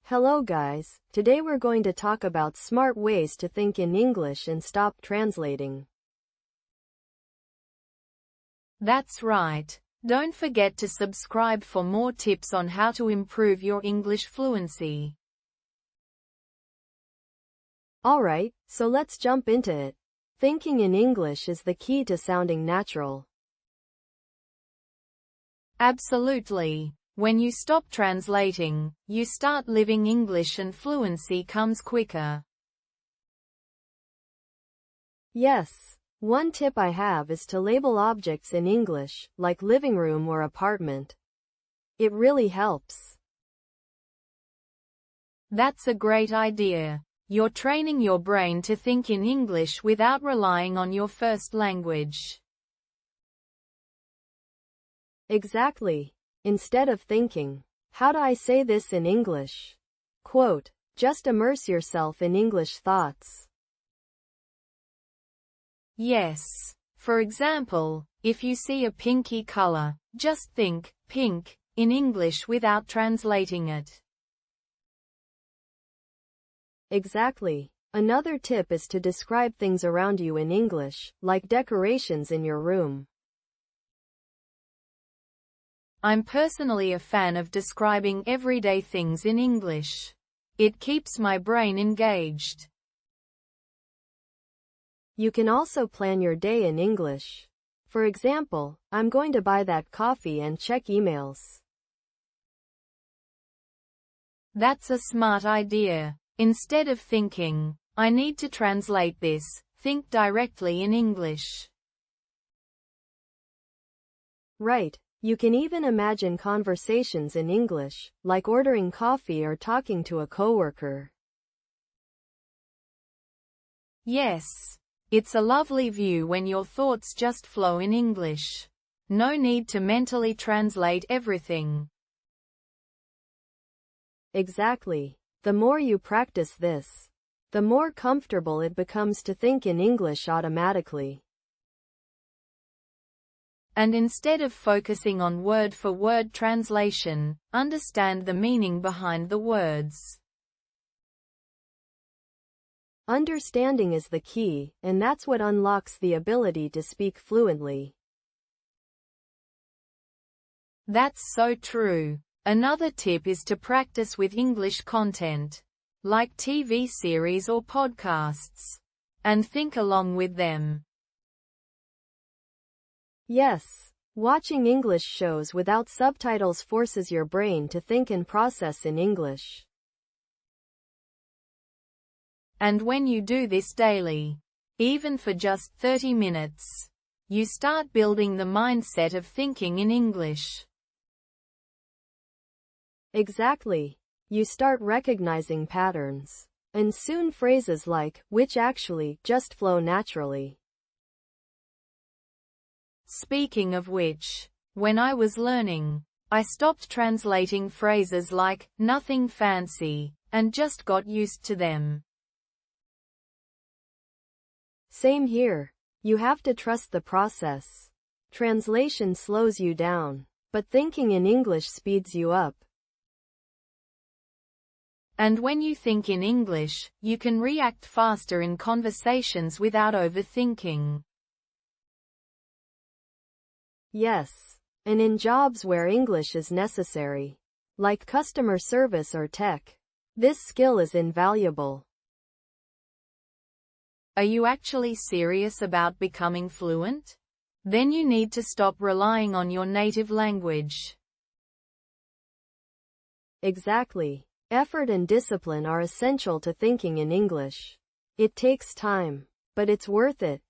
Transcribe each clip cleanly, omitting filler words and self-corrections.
Hello guys, today we're going to talk about smart ways to think in English and stop translating. That's right. Don't forget to subscribe for more tips on how to improve your English fluency. Alright, so let's jump into it. Thinking in English is the key to sounding natural. Absolutely. When you stop translating, you start living English and fluency comes quicker. Yes. One tip I have is to label objects in English, like living room or apartment. It really helps. That's a great idea. You're training your brain to think in English without relying on your first language. Exactly. Instead of thinking, how do I say this in English? Quote, just immerse yourself in English thoughts. Yes. For example, if you see a pinky color, just think, pink, in English without translating it. Exactly. Another tip is to describe things around you in English, like decorations in your room. I'm personally a fan of describing everyday things in English. It keeps my brain engaged. You can also plan your day in English. For example, I'm going to buy that coffee and check emails. That's a smart idea. Instead of thinking, I need to translate this, think directly in English. Right. You can even imagine conversations in English, like ordering coffee or talking to a coworker. Yes. It's a lovely view when your thoughts just flow in English. No need to mentally translate everything. Exactly. The more you practice this, the more comfortable it becomes to think in English automatically. And instead of focusing on word-for-word translation, understand the meaning behind the words. Understanding is the key, and that's what unlocks the ability to speak fluently. That's so true. Another tip is to practice with English content, like TV series or podcasts, and think along with them. Yes, watching English shows without subtitles forces your brain to think and process in English. And when you do this daily, even for just 30 minutes, you start building the mindset of thinking in English. Exactly. You start recognizing patterns. And soon phrases like, which actually, just flow naturally. Speaking of which, when I was learning, I stopped translating phrases like, nothing fancy, and just got used to them. Same here. You have to trust the process. Translation slows you down, but thinking in English speeds you up. And when you think in English, you can react faster in conversations without overthinking. Yes. And in jobs where English is necessary, like customer service or tech, this skill is invaluable. Are you actually serious about becoming fluent? Then you need to stop relying on your native language. Exactly. Effort and discipline are essential to thinking in English. It takes time, but it's worth it.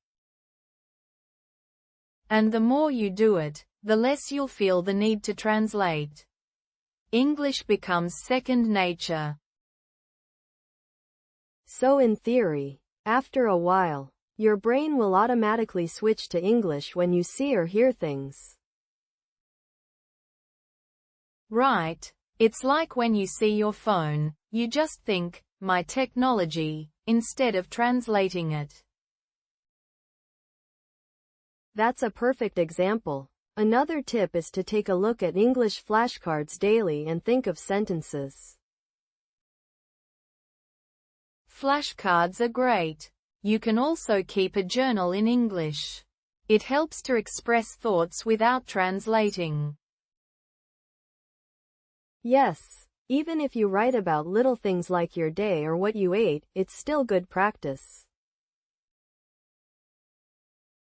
And the more you do it, the less you'll feel the need to translate. English becomes second nature. So in theory, after a while, your brain will automatically switch to English when you see or hear things. Right. It's like when you see your phone, you just think, my technology, instead of translating it. That's a perfect example. Another tip is to take a look at English flashcards daily and think of sentences. Flashcards are great. You can also keep a journal in English. It helps to express thoughts without translating. Yes, even if you write about little things like your day or what you ate, it's still good practice.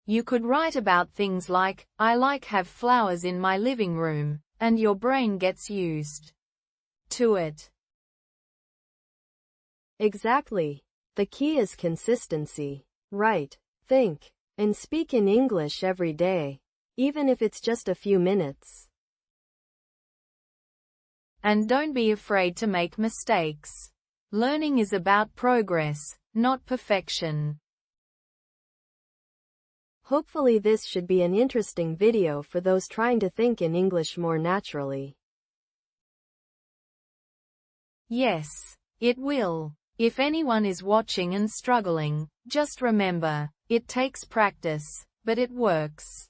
You could write about things like, I like have flowers in my living room, and your brain gets used to it. Exactly. The key is consistency. Write, think, and speak in English every day, even if it's just a few minutes. And don't be afraid to make mistakes. Learning is about progress, not perfection. Hopefully this should be an interesting video for those trying to think in English more naturally. Yes, it will. If anyone is watching and struggling, just remember, it takes practice, but it works.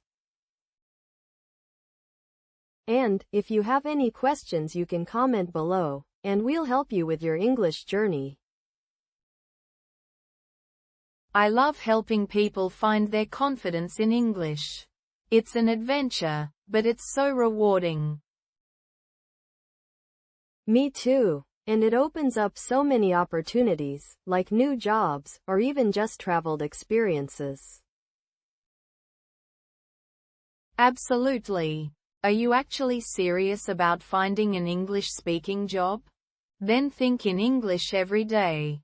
And, if you have any questions you can comment below, and we'll help you with your English journey. I love helping people find their confidence in English. It's an adventure, but it's so rewarding. Me too. And it opens up so many opportunities, like new jobs, or even just traveled experiences. Absolutely. Are you actually serious about finding an English-speaking job? Then think in English every day.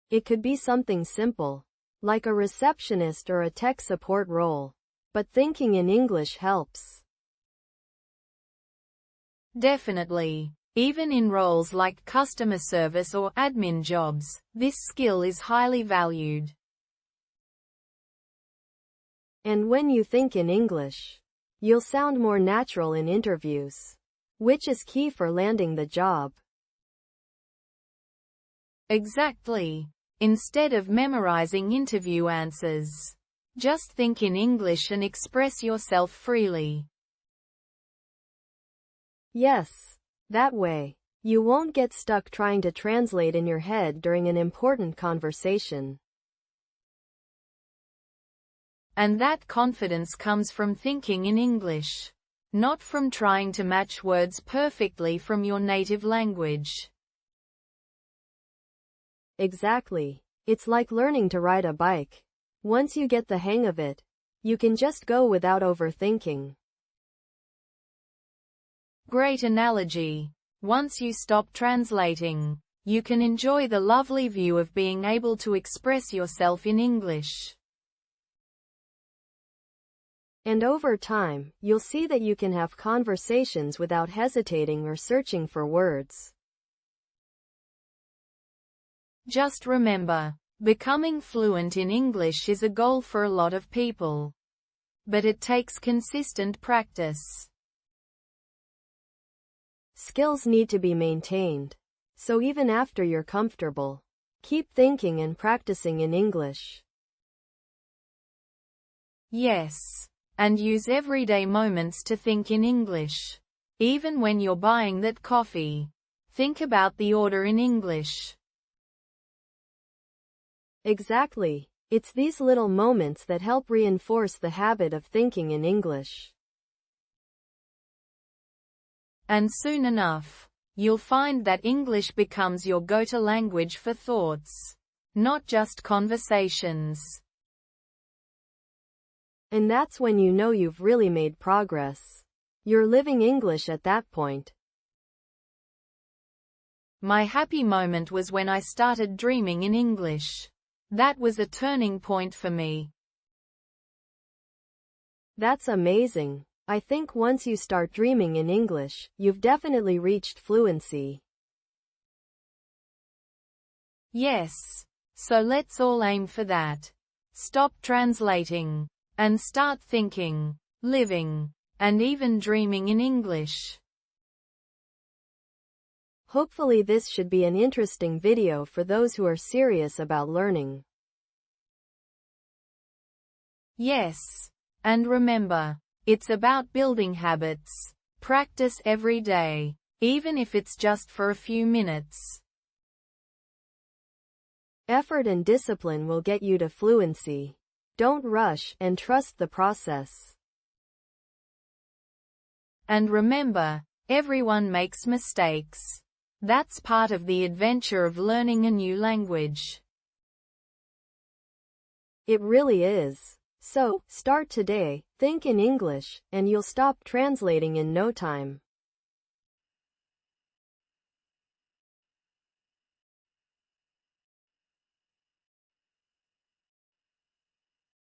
It could be something simple, like a receptionist or a tech support role. But thinking in English helps. Definitely. Even in roles like customer service or admin jobs, this skill is highly valued. And when you think in English, you'll sound more natural in interviews, which is key for landing the job. Exactly. Instead of memorizing interview answers, just think in English and express yourself freely. Yes. That way, you won't get stuck trying to translate in your head during an important conversation. And that confidence comes from thinking in English, not from trying to match words perfectly from your native language. Exactly. It's like learning to ride a bike. Once you get the hang of it, you can just go without overthinking. Great analogy. Once you stop translating, you can enjoy the lovely view of being able to express yourself in English. And over time, you'll see that you can have conversations without hesitating or searching for words. Just remember, becoming fluent in English is a goal for a lot of people. But it takes consistent practice. Skills need to be maintained. So even after you're comfortable, keep thinking and practicing in English. Yes. And use everyday moments to think in English. Even when you're buying that coffee, think about the order in English. Exactly. It's these little moments that help reinforce the habit of thinking in English. And soon enough, you'll find that English becomes your go-to language for thoughts, not just conversations. And that's when you know you've really made progress. You're living English at that point. My happy moment was when I started dreaming in English. That was a turning point for me. That's amazing. I think once you start dreaming in English, you've definitely reached fluency. Yes. So let's all aim for that. Stop translating. And start thinking, living, and even dreaming in English. Hopefully this should be an interesting video for those who are serious about learning. Yes. And remember, it's about building habits. Practice every day, even if it's just for a few minutes. Effort and discipline will get you to fluency. Don't rush and trust the process. And remember, everyone makes mistakes. That's part of the adventure of learning a new language. It really is. So, start today, think in English, and you'll stop translating in no time.